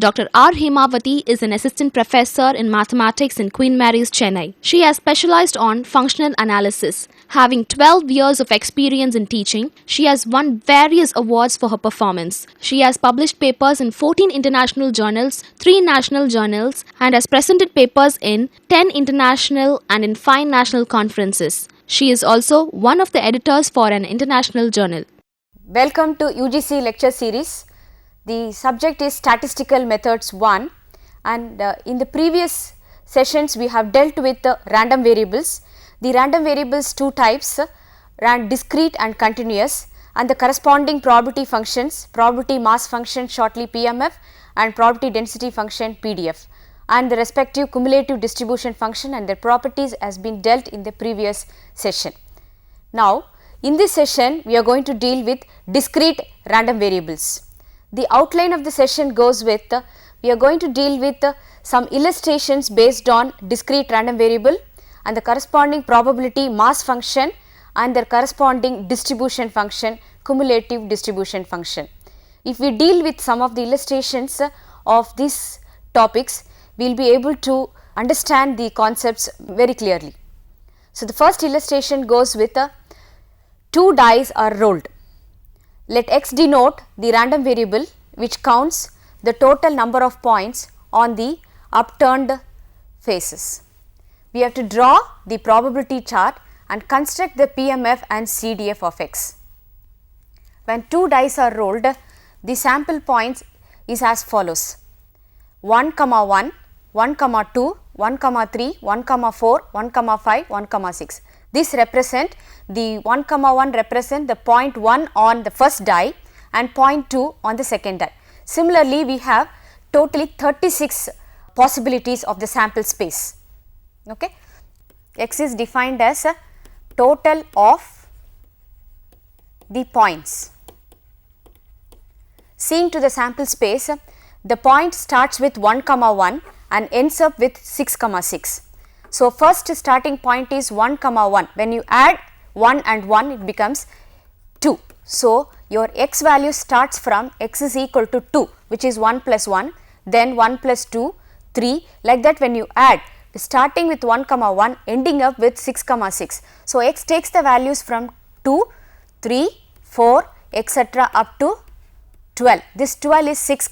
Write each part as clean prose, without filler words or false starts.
Dr. R. Hemavati is an assistant professor in mathematics in Queen Mary's, Chennai. She has specialized on functional analysis. Having 12 years of experience in teaching, she has won various awards for her performance. She has published papers in 14 international journals, 3 national journals, and has presented papers in 10 international and in 5 national conferences. She is also one of the editors for an international journal. Welcome to UGC lecture series. The subject is Statistical Methods 1, and in the previous sessions we have dealt with random variables. The random variables 2 types, discrete and continuous, and the corresponding probability functions, probability mass function shortly PMF and probability density function PDF, and the respective cumulative distribution function and their properties has been dealt in the previous session. Now, in this session we are going to deal with discrete random variables. The outline of the session goes with, we are going to deal with some illustrations based on discrete random variable and the corresponding probability mass function and their corresponding distribution function, cumulative distribution function. If we deal with some of the illustrations of these topics, we will be able to understand the concepts very clearly. So, the first illustration goes with 2 dice are rolled. Let x denote the random variable which counts the total number of points on the upturned faces. We have to draw the probability chart and construct the PMF and CDF of x. When 2 dice are rolled, the sample points is as follows: 1, 1, 1, 2, 1, 3, 1, 4, 1, 5, 1, 6. This represent the 1, 1 represent the point 1 on the first die and point 2 on the second die. Similarly, we have totally 36 possibilities of the sample space. Okay. X is defined as a total of the points. Seeing to the sample space, the point starts with 1, 1 and ends up with 6, 6. So, first starting point is 1, 1. When you add 1 and 1, it becomes 2. So, your x value starts from x is equal to 2, which is 1 plus 1, then 1 plus 2, 3, like that when you add, starting with 1, 1, ending up with 6, 6. So, x takes the values from 2, 3, 4, etc. up to 12. This 12 is 6,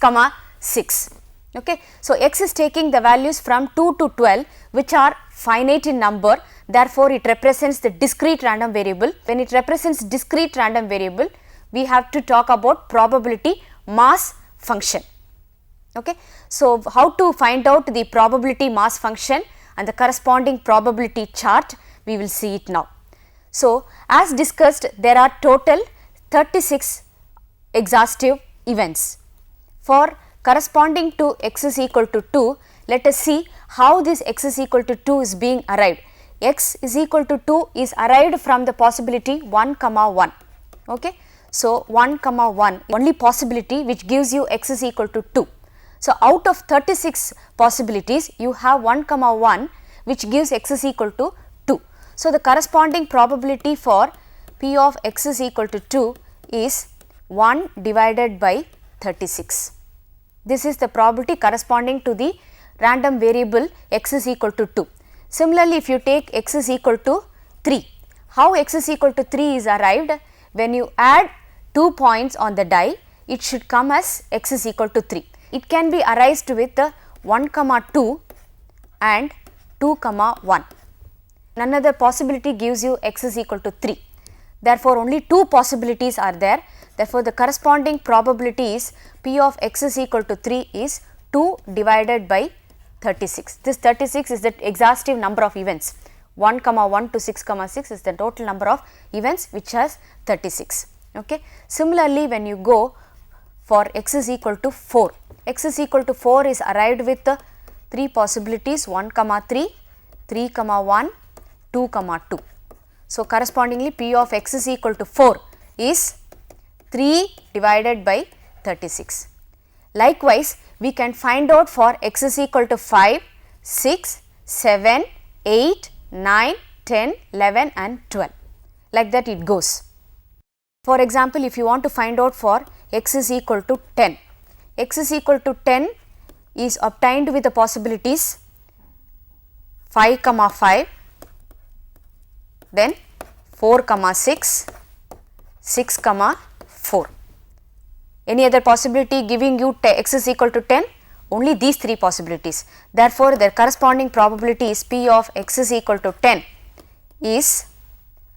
6. Okay. So, x is taking the values from 2 to 12, which are finite in number, therefore, it represents the discrete random variable. When it represents discrete random variable, we have to talk about probability mass function. Okay. So, how to find out the probability mass function and the corresponding probability chart, we will see it now. So, as discussed, there are total 36 exhaustive events. For corresponding to x is equal to 2, let us see how this x is equal to 2 is being arrived. X is equal to 2 is arrived from the possibility 1, 1. Okay. So, 1, 1 only possibility which gives you x is equal to 2. So, out of 36 possibilities, you have 1, 1 which gives x is equal to 2. So, the corresponding probability for P of x is equal to 2 is 1 divided by 36. This is the probability corresponding to the random variable x is equal to 2. Similarly, if you take x is equal to 3, how x is equal to 3 is arrived? When you add 2 points on the die, it should come as x is equal to 3. It can be arised with 1, 2 and 2, 1. Another possibility gives you x is equal to 3. Therefore, only 2 possibilities are there. Therefore, the corresponding probability is P of x is equal to 3 is 2 divided by 36. This 36 is the exhaustive number of events. 1, 1 to 6, 6 is the total number of events which has 36. Okay. Similarly, when you go for x is equal to 4, x is equal to 4 is arrived with 3 possibilities 1, 3, 3, 1, 2, 2. So, correspondingly P of x is equal to 4 is 3 divided by 36. Likewise, we can find out for x is equal to 5, 6, 7, 8, 9, 10, 11 and 12. Like that it goes. For example, if you want to find out for x is equal to 10, x is equal to 10 is obtained with the possibilities 5, 5, then 4, 6, 6, 4. Any other possibility giving you x is equal to 10? Only these 3 possibilities. Therefore, the corresponding probability is P of x is equal to 10 is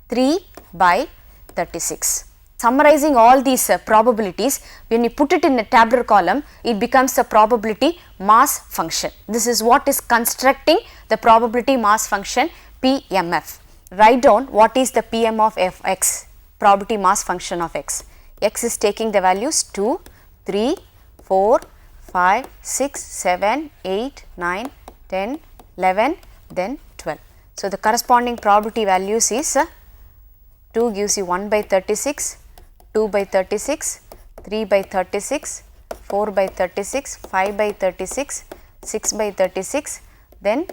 3 by 36. Summarizing all these probabilities, when you put it in a tabular column, it becomes a probability mass function. This is what is constructing the probability mass function PMF. Write down what is the PM of fx, probability mass function of x. X is taking the values 2, 3, 4, 5, 6, 7, 8, 9, 10, 11, then 12. So, the corresponding probability values is 2 gives you 1 by 36, 2 by 36, 3 by 36, 4 by 36, 5 by 36, 6 by 36, then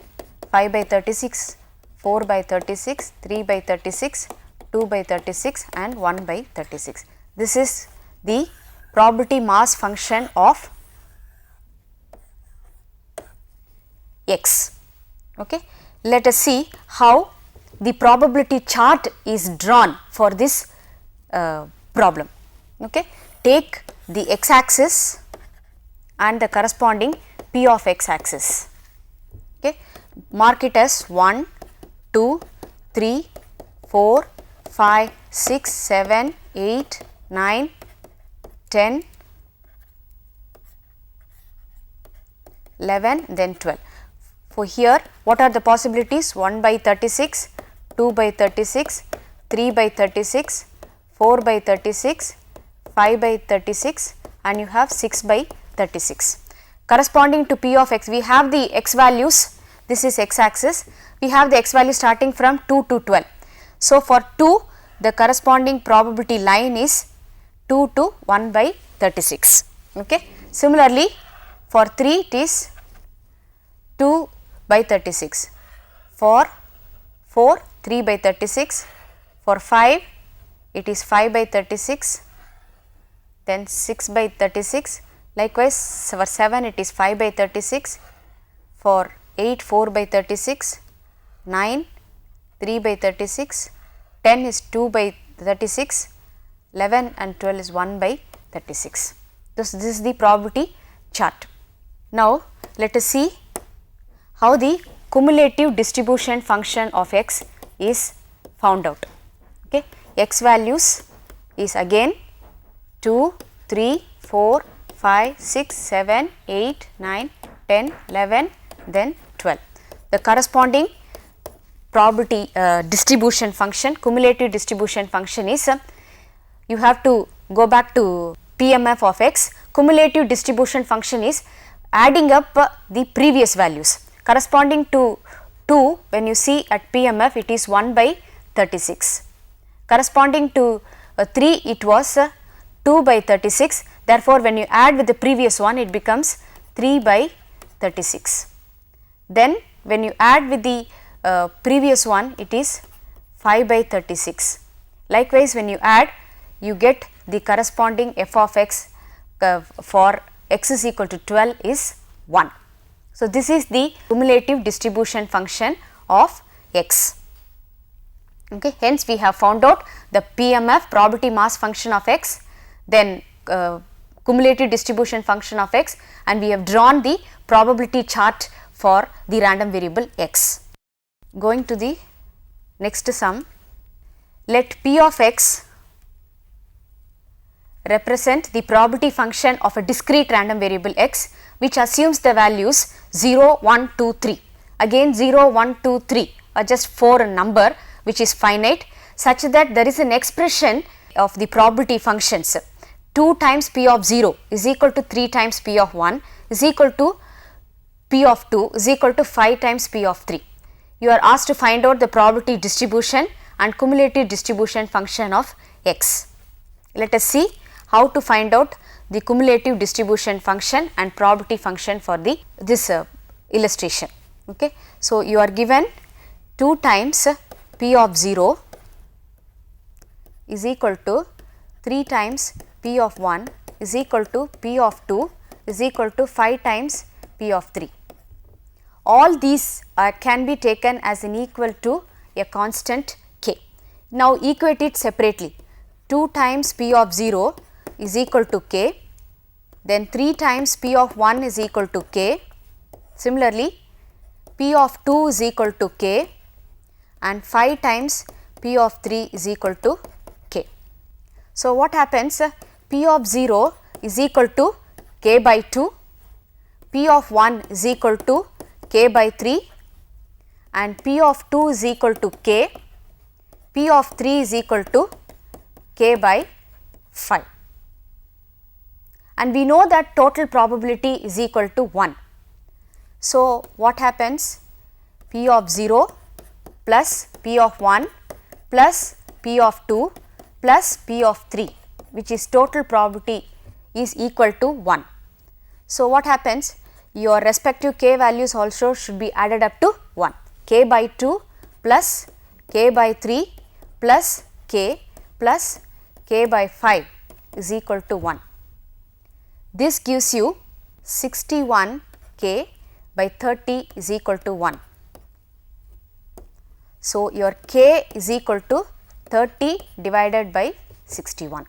5 by 36, 4 by 36, 3 by 36, 2 by 36 and 1 by 36. This is the probability mass function of x. Okay. Let us see how the probability chart is drawn for this problem. Okay. Take the x axis and the corresponding p of x axis. Okay. Mark it as 1, 2, 3, 4, 5, 6, 7, 8, 9, 10, 11, then 12. For here, what are the possibilities? 1 by 36, 2 by 36, 3 by 36, 4 by 36, 5 by 36 and you have 6 by 36. Corresponding to P of x, we have the x values, this is x axis, we have the x value starting from 2 to 12. So, for 2, the corresponding probability line is 2 to 1 by 36. Okay. Similarly, for 3 it is 2 by 36, for 4 3 by 36, for 5 it is 5 by 36, then 6 by 36, likewise for 7 it is 5 by 36, for 8 4 by 36, 9 3 by 36, 10 is 2 by 36, 11 and 12 is 1 by 36. This is the probability chart. Now, let us see how the cumulative distribution function of x is found out. Okay. X values is again 2, 3, 4, 5, 6, 7, 8, 9, 10, 11, then 12. The corresponding probability distribution function, cumulative distribution function is, you have to go back to PMF of x. Cumulative distribution function is adding up the previous values. Corresponding to 2, when you see at PMF it is 1 by 36. Corresponding to 3 it was 2 by 36. Therefore, when you add with the previous one it becomes 3 by 36. Then when you add with the previous one it is 5 by 36. Likewise, when you add you get the corresponding f of x for x is equal to 12 is 1. So, this is the cumulative distribution function of x. Okay. Hence, we have found out the PMF, probability mass function of x, then cumulative distribution function of x, and we have drawn the probability chart for the random variable x. Going to the next sum, let P of x represent the probability function of a discrete random variable x, which assumes the values 0, 1, 2, 3. Again 0, 1, 2, 3 are just 4 number which is finite, such that there is an expression of the probability functions 2 times P of 0 is equal to 3 times P of 1 is equal to P of 2 is equal to 5 times P of 3. You are asked to find out the probability distribution and cumulative distribution function of x. Let us see how to find out the cumulative distribution function and probability function for this illustration. Okay. So, you are given 2 times P of 0 is equal to 3 times P of 1 is equal to P of 2 is equal to 5 times P of 3. All these can be taken as an equal to a constant k. Now, equate it separately. 2 times P of 0 is equal to k, then 3 times P of 1 is equal to k. Similarly, P of 2 is equal to k and 5 times P of 3 is equal to k. So, what happens? P of 0 is equal to k by 2, P of 1 is equal to k by 3 and P of 2 is equal to k, P of 3 is equal to k by 5. And we know that total probability is equal to 1. So, what happens? P of 0 plus P of 1 plus P of 2 plus P of 3, which is total probability is equal to 1. So, what happens? Your respective k values also should be added up to 1. K by 2 plus k by 3 plus k by 5 is equal to 1. This gives you 61 k by 30 is equal to 1. So, your k is equal to 30 divided by 61.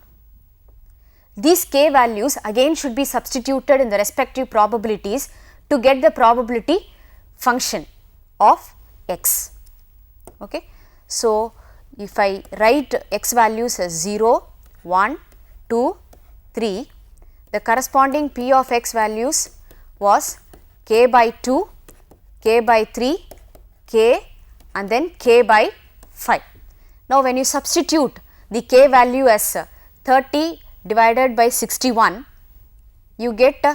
These k values again should be substituted in the respective probabilities to get the probability function of x. Okay. So, if I write x values as 0, 1, 2, 3, the corresponding p of x values was k by 2, k by 3, k and then k by 5. Now, when you substitute the k value as 30 divided by 61, you get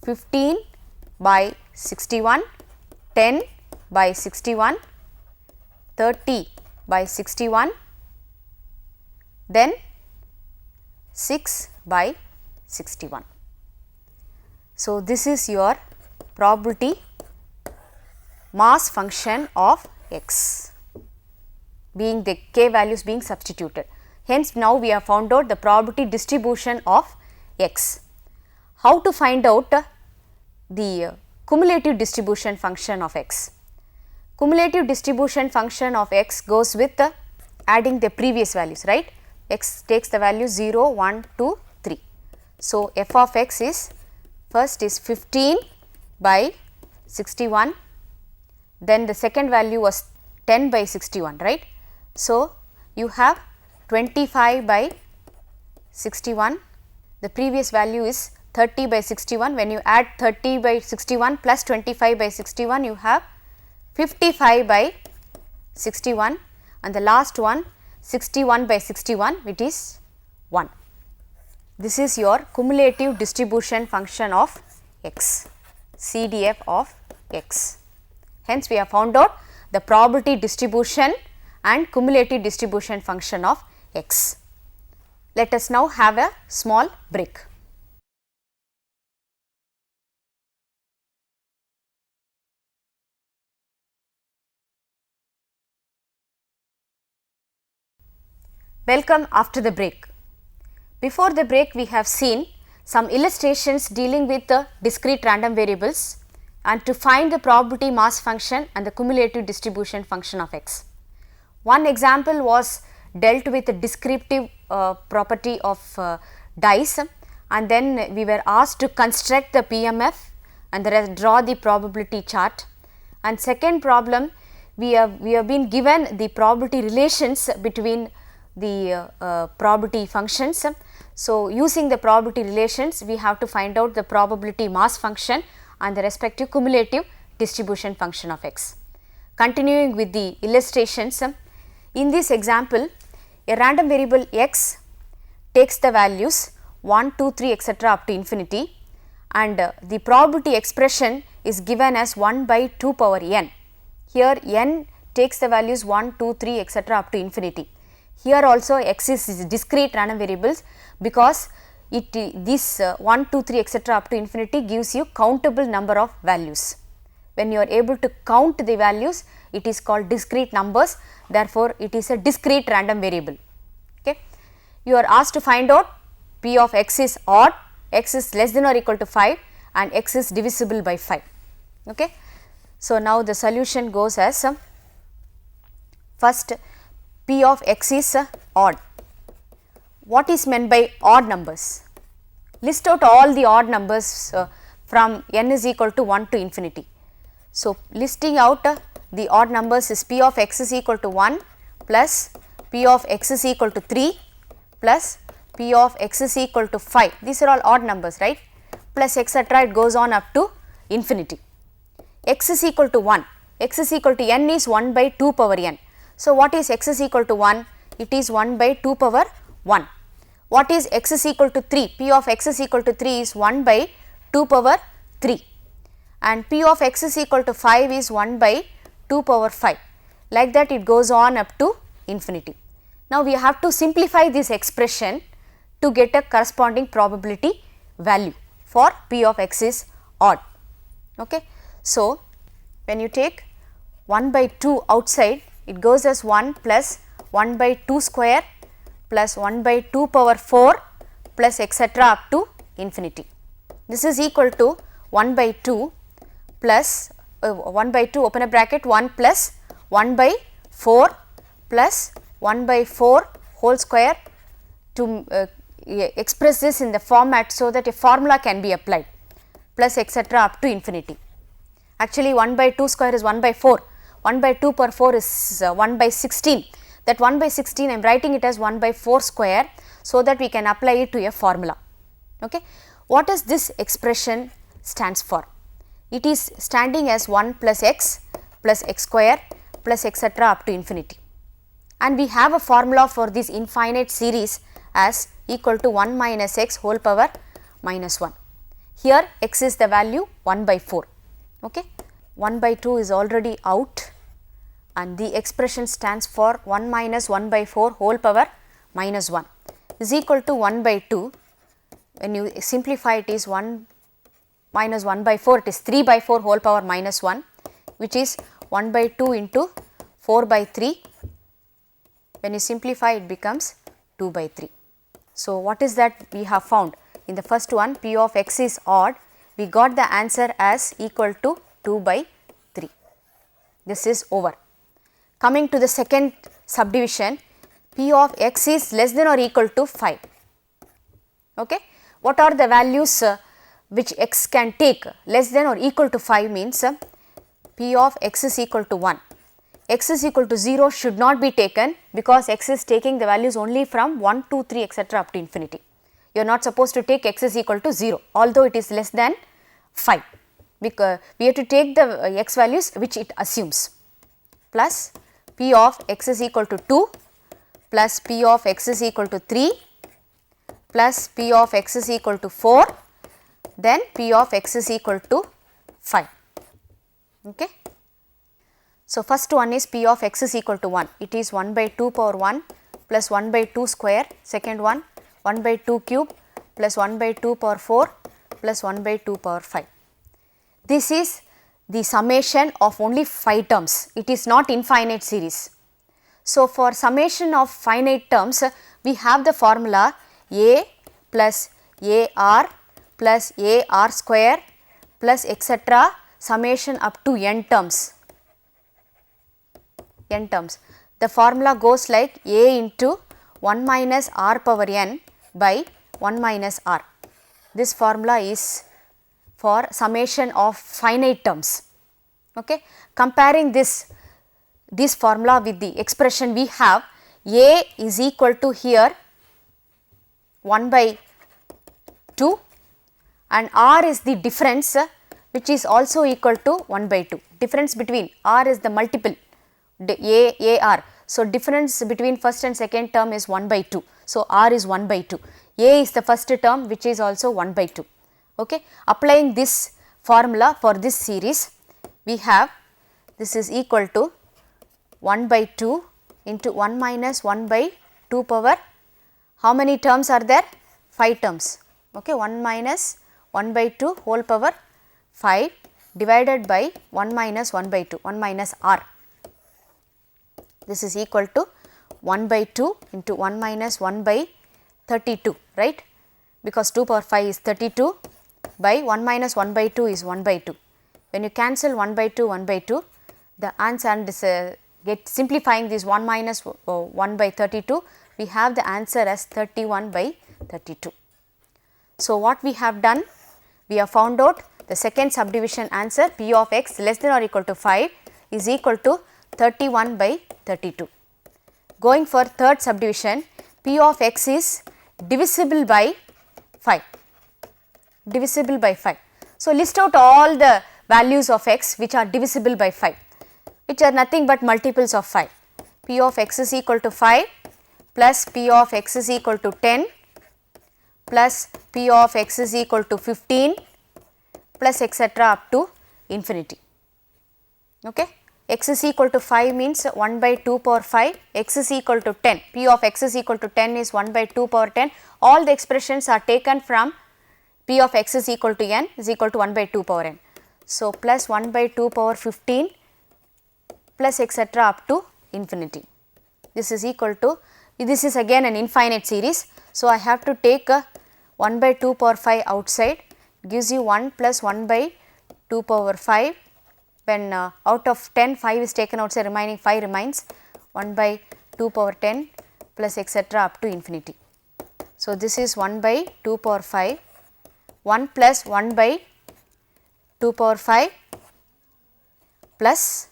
15 by 61, 10 by 61, 30 by 61, then 6 by 61. So, this is your probability mass function of x being the k values being substituted. Hence, now we have found out the probability distribution of x. How to find out the cumulative distribution function of x? Cumulative distribution function of x goes with adding the previous values, right? X takes the value 0, 1, 2, 3. So, f of x is first is 15 by 61, then the second value was 10 by 61, right. So, you have 25 by 61, the previous value is 30 by 61. When you add 30 by 61 plus 25 by 61, you have 55 by 61 and the last one 61 by 61, which is 1. This is your cumulative distribution function of x, CDF of x. Hence, we have found out the probability distribution and cumulative distribution function of x. Let us now have a small break. Welcome after the break. Before the break, we have seen some illustrations dealing with the discrete random variables and to find the probability mass function and the cumulative distribution function of x. One example was dealt with the descriptive property of dice, and then we were asked to construct the PMF and draw the probability chart. And second problem, we have been given the probability relations between the probability functions. So, using the probability relations, we have to find out the probability mass function and the respective cumulative distribution function of x. Continuing with the illustrations, in this example, a random variable x takes the values 1, 2, 3 etc. up to infinity, and the probability expression is given as 1 by 2 power n. Here n takes the values 1, 2, 3 etc. up to infinity. Here also x is discrete random variables because this 1, 2, 3 etc. up to infinity gives you countable number of values. When you are able to count the values, it is called discrete numbers, therefore, it is a discrete random variable. Okay. You are asked to find out p of x is odd, x is less than or equal to 5 and x is divisible by 5. Okay. So, now the solution goes as first p of x is odd. What is meant by odd numbers? List out all the odd numbers from n is equal to 1 to infinity. So, listing out the odd numbers is p of x is equal to 1 plus p of x is equal to 3 plus p of x is equal to 5. These are all odd numbers, right, plus etc. it goes on up to infinity. X is equal to 1, x is equal to n is 1 by 2 power n. So, what is x is equal to 1? It is 1 by 2 power 1. What is x is equal to 3? P of x is equal to 3 is 1 by 2 power 3 and p of x is equal to 5 is 1 by 2 power 5. Like that it goes on up to infinity. Now, we have to simplify this expression to get a corresponding probability value for p of x is odd. Okay. So, when you take 1 by 2 outside, it goes as 1 plus 1 by 2 square plus 1 by 2 power 4 plus etc. up to infinity. This is equal to 1 by 2 plus 1 by 2 open a bracket 1 plus 1 by 4 plus 1 by 4 whole square to express this in the format so that a formula can be applied plus etc. up to infinity. Actually 1 by 2 square is 1 by 4, 1 by 2 per 4 is 1 by 16, that 1 by 16 I am writing it as 1 by 4 square so that we can apply it to a formula. Okay. What does this expression stands for? It is standing as 1 plus x square plus etc. up to infinity, and we have a formula for this infinite series as equal to 1 minus x whole power minus 1. Here x is the value 1 by 4. Okay. 1 by 2 is already out and the expression stands for 1 minus 1 by 4 whole power minus 1 is equal to 1 by 2. When you simplify it is 1 minus 1 by 4, it is 3 by 4 whole power minus 1, which is 1 by 2 into 4 by 3. When you simplify it becomes 2 by 3. So, what is that we have found? In the first one p of x is odd, we got the answer as equal to 2 by 3. This is over. Coming to the second subdivision, p of x is less than or equal to 5. Okay. What are the values which x can take? Less than or equal to 5 means p of x is equal to 1. X is equal to 0 should not be taken because x is taking the values only from 1, 2, 3 etc. up to infinity. You are not supposed to take x is equal to 0 although it is less than 5, because we have to take the x values which it assumes, plus p of x is equal to 2 plus p of x is equal to 3 plus p of x is equal to 4, then p of x is equal to 5. Okay. So, first one is p of x is equal to 1, it is 1 by 2 power 1 plus 1 by 2 square, second one 1 by 2 cube plus 1 by 2 power 4 plus 1 by 2 power 5. This is the summation of only 5 terms, it is not infinite series. So, for summation of finite terms, we have the formula a plus ar plus ar square plus etc. summation up to n terms. The formula goes like a into 1 minus r power n by 1 minus r. This formula is for summation of finite terms. Okay. Comparing this formula with the expression we have, a is equal to here 1 by 2 and r is the difference which is also equal to 1 by 2. Difference between r is the multiple ar. So, difference between first and second term is 1 by 2. So, r is 1 by 2. A is the first term which is also 1 by 2. Okay. Applying this formula for this series, we have this is equal to 1 by 2 into 1 minus 1 by 2 power, how many terms are there? 5 terms. Okay, 1 minus 1 by 2 whole power 5 divided by 1 minus 1 by 2, 1 minus r. This is equal to 1 by 2 into 1 minus 1 by 32, right, because 2 power 5 is 32 by 1 minus 1 by 2 is 1 by 2. When you cancel 1 by 2, 1 by 2, the answer, and this get simplifying this 1 minus 1 by 32, we have the answer as 31 by 32. So, what we have done? We have found out the second subdivision answer p of x less than or equal to 5 is equal to 31 by 32. Going for third subdivision, p of x is divisible by 5, divisible by 5. So, list out all the values of x which are divisible by 5, which are nothing but multiples of 5. P of x is equal to 5 plus P of x is equal to 10 plus P of x is equal to 15 plus etc. up to infinity. Okay. X is equal to 5 means 1 by 2 power 5, x is equal to 10, P of x is equal to 10 is 1 by 2 power 10. All the expressions are taken from P of x is equal to n is equal to 1 by 2 power n. So, plus 1 by 2 power 15 plus etc. up to infinity. This is equal to, this is again an infinite series. So, I have to take 1 by 2 power 5 outside, gives you 1 plus 1 by 2 power 5. When out of 10, 5 is taken outside, remaining 5 remains 1 by 2 power 10 plus etc. up to infinity. So, this is 1 by 2 power 5, 1 plus 1 by 2 power 5 plus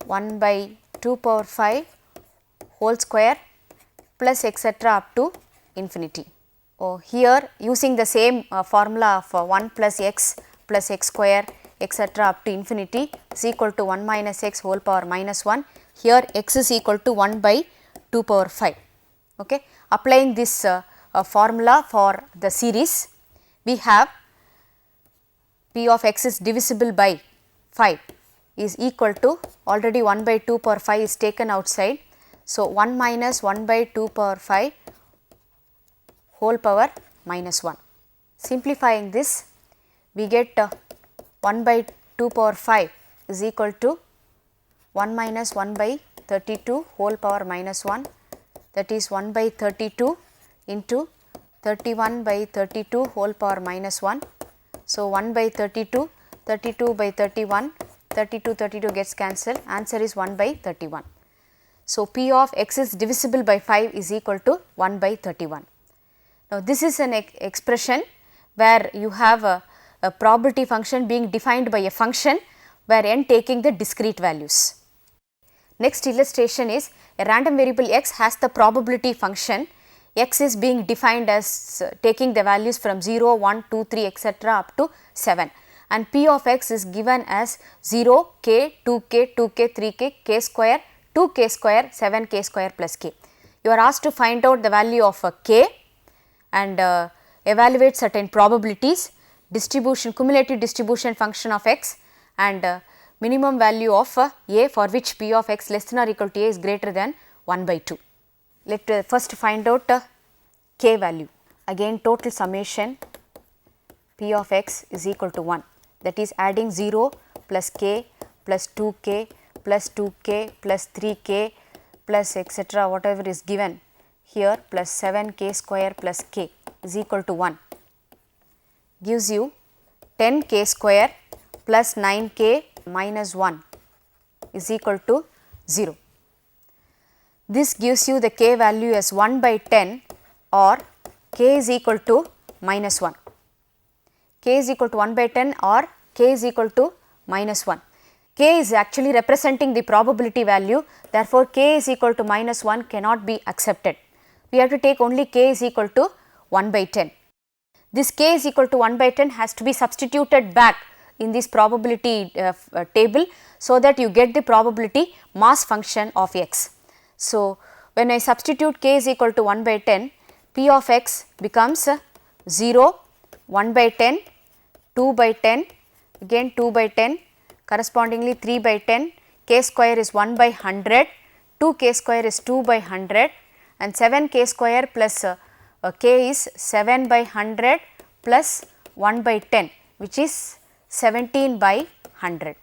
1 by 2 power 5 whole square plus etc. up to infinity. Oh, here using the same formula of 1 plus x square etc. up to infinity is equal to 1 minus x whole power minus 1. Here x is equal to 1 by 2 power 5. Okay. Applying this formula for the series, we have P of x is divisible by 5 is equal to, already 1 by 2 power 5 is taken outside. So, 1 minus 1 by 2 power 5 whole power minus 1. Simplifying this, we get 1 by 2 power 5 is equal to 1 minus 1 by 32 whole power minus 1, that is 1 by 32 into 31 by 32 whole power minus 1. So, 1 by 32, 32 by 31, 32 gets cancelled, answer is 1 by 31. So, P of x is divisible by 5 is equal to 1 by 31. Now, this is an expression where you have a probability function being defined by a function where n taking the discrete values. Next illustration is a random variable x has the probability function, x is being defined as taking the values from 0, 1, 2, 3 etc. up to 7, and P of x is given as 0, k, 2k, 2k, 3k, k square, 2k square, 7k square plus k. You are asked to find out the value of k and evaluate certain probabilities, distribution, cumulative distribution function of x, and minimum value of a for which P of x less than or equal to a is greater than 1 by 2. Let us first find out k value. Again total summation P of x is equal to 1, that is adding 0 plus k plus 2k plus 2k plus 3k plus etc. whatever is given here plus 7k square plus k is equal to 1 gives you 10k square plus 9k minus 1 is equal to 0. This gives you the k value as 1 by 10 or k is equal to minus 1. K is equal to 1 by 10 or k is equal to minus 1. K is actually representing the probability value, therefore, k is equal to minus 1 cannot be accepted. We have to take only k is equal to 1 by 10. This k is equal to 1 by 10 has to be substituted back in this probability table, so that you get the probability mass function of x. So, when I substitute k is equal to 1 by 10, P of x becomes 0, 1 by 10, 2 by 10, again 2 by 10, correspondingly 3 by 10, k square is 1 by 100, 2k square is 2 by 100, and 7k square plus k is 7 by 100 plus 1 by 10, which is 17 by 100.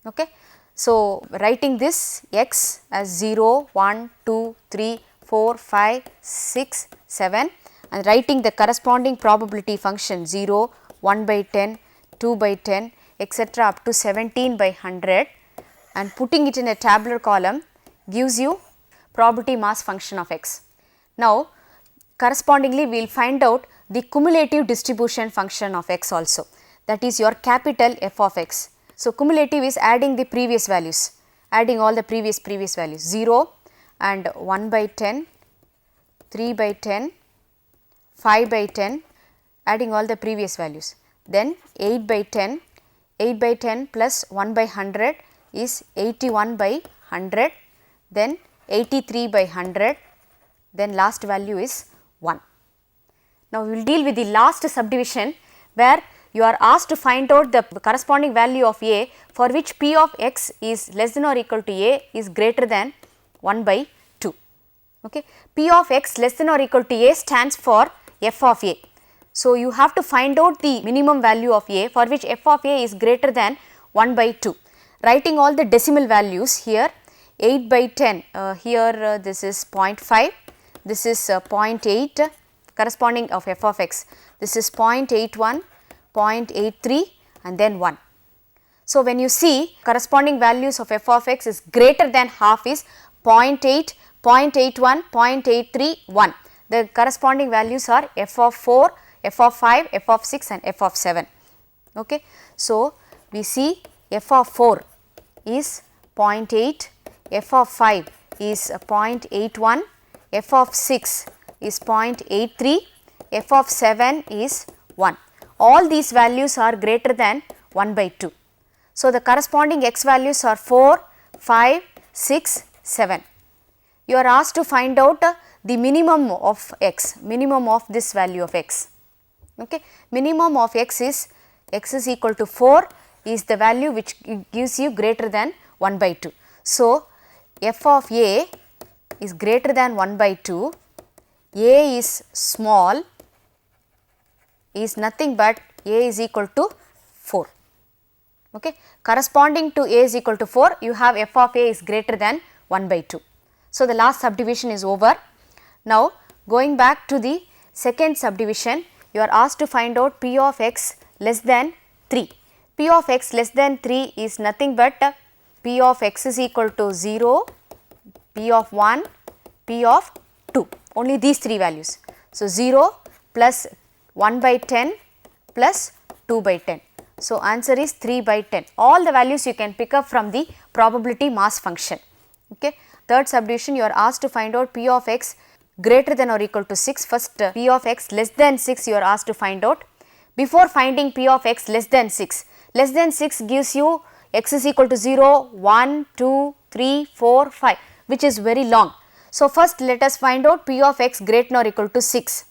Okay. So, writing this x as 0, 1, 2, 3, 4, 5, 6, 7 and writing the corresponding probability function 0, 1 by 10, 2 by 10 etc. up to 17 by 100 and putting it in a tabular column gives you probability mass function of x. Now, correspondingly we will find out the cumulative distribution function of x also, that is your capital F of x. So, cumulative is adding the previous values, adding all the previous values 0 and 1 by 10, 3 by 10, 5 by 10, adding all the previous values, then 8 by 10, 8 by 10 plus 1 by 100 is 81 by 100, then 83 by 100, then last value is 1. Now, we will deal with the last subdivision where you are asked to find out the corresponding value of a for which p of x is less than or equal to a is greater than 1 by 2. Okay. P of x less than or equal to a stands for f of a. So, you have to find out the minimum value of a for which f of a is greater than 1 by 2. Writing all the decimal values here 8 by 10, here this is 0.5, this is 0.8 corresponding of f of x, this is 0.81, 0.83 and then 1. So, when you see corresponding values of f of x is greater than half is 0.8, 0.81, 0.83, 1. The corresponding values are f of 4, f of 5, f of 6 and f of 7. Okay. So, we see f of 4 is 0.8, f of 5 is 0.81, f of 6 is 0.83, f of 7 is 1. All these values are greater than 1 by 2. So, the corresponding x values are 4, 5, 6, 7. You are asked to find out the minimum of x, minimum of this value of x. Okay. Minimum of x is equal to 4 is the value which gives you greater than 1 by 2. So, f of a is greater than 1 by 2, a is small, is nothing but a is equal to 4. Okay. Corresponding to a is equal to 4, you have f of a is greater than 1 by 2. So, the last subdivision is over. Now, going back to the second subdivision, you are asked to find out p of x less than 3. P of x less than 3 is nothing but p of x is equal to 0, p of 1, p of 2, only these 3 values. So, 0 plus 1 by 10 plus 2 by 10. So, answer is 3 by 10. All the values you can pick up from the probability mass function. Okay. Third subdivision, you are asked to find out p of x greater than or equal to 6. First p of x less than 6 you are asked to find out. Before finding p of x less than 6 gives you x is equal to 0, 1, 2, 3, 4, 5 which is very long. So, first let us find out p of x greater than or equal to 6.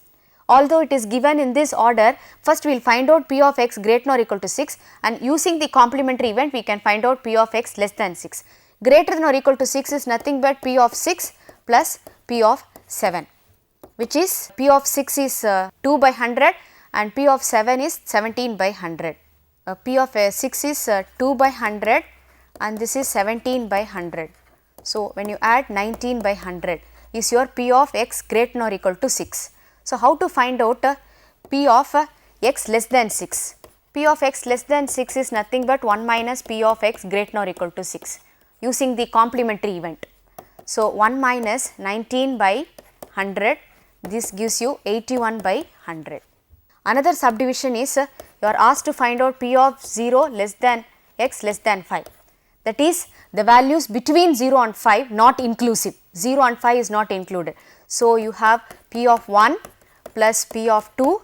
Although it is given in this order, first we will find out p of x greater than or equal to 6 and using the complementary event we can find out p of x less than 6. Greater than or equal to 6 is nothing but p of 6 plus p of 7, which is p of 6 is 2 by 100 and p of 7 is 17 by 100. P of 6 is 2 by 100 and this is 17 by 100. So, when you add 19 by 100 is your p of x greater than or equal to 6. So, how to find out p of x less than 6? P of x less than 6 is nothing but 1 minus p of x greater than or equal to 6 using the complementary event. So, 1 minus 19 by 100, this gives you 81 by 100. Another subdivision is you are asked to find out p of 0 less than x less than 5. That is the values between 0 and 5 not inclusive, 0 and 5 is not included. So, you have p of 1 plus p of 2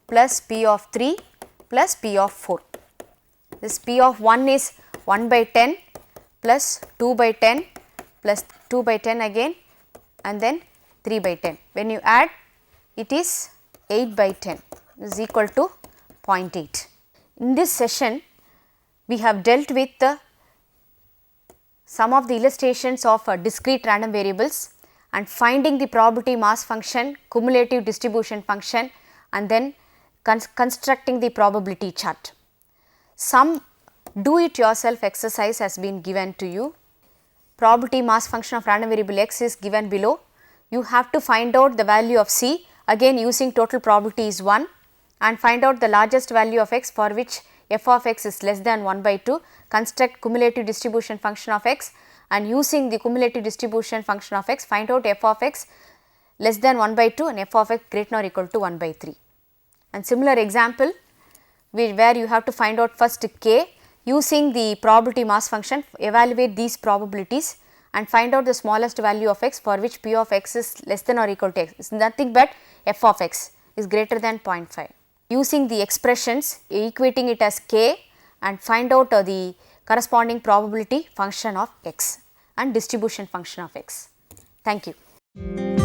plus p of 3 plus p of 4. This p of 1 is 1 by 10 plus 2 by 10 plus 2 by 10 again and then 3 by 10. When you add, it is 8 by 10 is equal to 0.8. In this session, we have dealt with some of the illustrations of discrete random variables and finding the probability mass function, cumulative distribution function, and then constructing the probability chart. Some do it yourself exercise has been given to you. Probability mass function of random variable x is given below. You have to find out the value of c, again using total probability is 1, and find out the largest value of x for which f of x is less than 1 by 2, construct cumulative distribution function of x, and using the cumulative distribution function of x find out f of x less than 1 by 2 and f of x greater or equal to 1 by 3. And similar example where you have to find out first k, using the probability mass function evaluate these probabilities and find out the smallest value of x for which p of x is less than or equal to x, is nothing but f of x is greater than 0.5. Using the expressions equating it as k and find out the corresponding probability function of x and distribution function of x. Thank you.